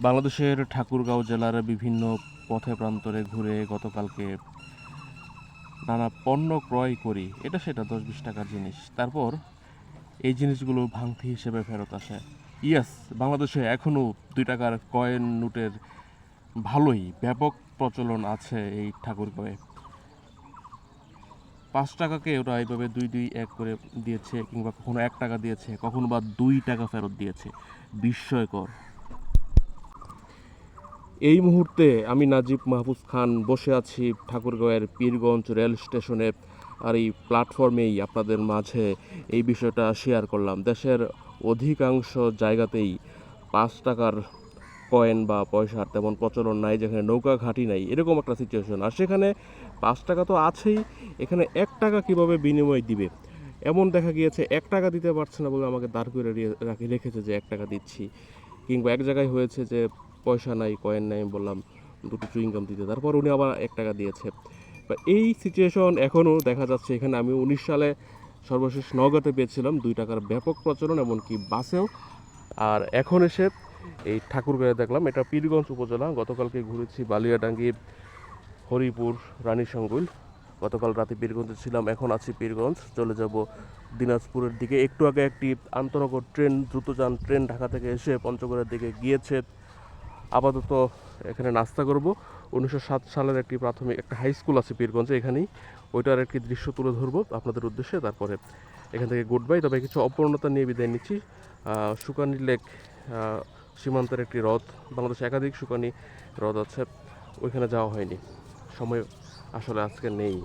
বাংলাদেশের ঠাকুরগাঁও জেলার বিভিন্ন পথে প্রান্তরে ঘুরে গতকালকে নানা পণ্য ক্রয় করি, এটা সেটা 10-20 টাকার জিনিস। তারপর এই জিনিসগুলো ভাঙতি হিসেবে ফেরত আসে। ইয়েস, বাংলাদেশে এখনও 2 টাকার কয়েন নোটের ভালোই ব্যাপক প্রচলন আছে এই ঠাকুরগাঁওয়ে। 5 টাকাকে ওরা এইভাবে 2-2-1 করে দিয়েছে, কিংবা কখনো 1 টাকা দিয়েছে, কখনো বা 2 টাকা ফেরত দিয়েছে। বিস্ময়কর। এই মুহূর্তে আমি নাজিব মাহফুজ খান বসে আছি ঠাকুরগাঁওয়ের পীরগঞ্জ রেল স্টেশনে। আর এই প্ল্যাটফর্মেই আপনাদের মাঝে এই বিষয়টা শেয়ার করলাম। দেশের অধিকাংশ জায়গাতেই 5 টাকার কয়েন বা পয়সার তেমন প্রচলন নাই, যেখানে নৌকা ঘাঁটি নাই, এরকম একটা সিচুয়েশন। আর সেখানে 5 টাকা তো আছেই, এখানে 1 টাকা কীভাবে বিনিময় দিবে, এমন দেখা গিয়েছে 1 টাকা দিতে পারছে না বলে আমাকে দাঁড় করে রেখেছে যে 1 টাকা দিচ্ছি। কিংবা এক জায়গায় হয়েছে যে পয়সা নাই, কয়েন নাই, আমি বললাম দুটো চুইংগাম দিতে, তারপর উনি আবার 1 টাকা দিয়েছে। বা এই সিচুয়েশন এখনও দেখা যাচ্ছে এখানে। আমি 19 সালে সর্বশেষ নওগাঁতে পেয়েছিলাম 2 টাকার ব্যাপক প্রচলন, এমনকি বাসেও। আর এখন এসে এই ঠাকুরগাঁয়ে দেখলাম। এটা পীরগঞ্জ উপজেলা। গতকালকে ঘুরেছি বালিয়াডাঙ্গি, হরিপুর, রানীশঙ্গুল। গতকাল রাতে পীরগঞ্জে ছিলাম, এখন আছি পীরগঞ্জ। চলে যাব দিনাজপুরের দিকে। একটু আগে একটি আন্তনগর ট্রেন, দ্রুতযান ট্রেন ঢাকা থেকে এসে পঞ্চগড়ের দিকে গিয়েছে। আপাতত এখানে নাস্তা করব। 1907 সালের একটি প্রাথমিক একটা হাই স্কুল আছে পীরগঞ্জে, এখানেই। ওইটার একটি দৃশ্য তুলে ধরবো আপনাদের উদ্দেশ্যে, তারপরে এখান থেকে গুড বাই। তবে কিছু অপূর্ণতা নিয়ে বিদায় নিচ্ছি। সুকানি লেক সীমান্তের একটি হ্রদ, বাংলাদেশে একাধিক সুকানি হ্রদ আছে, ওইখানে যাওয়া হয়নি, সময় আসলে আজকে নেই।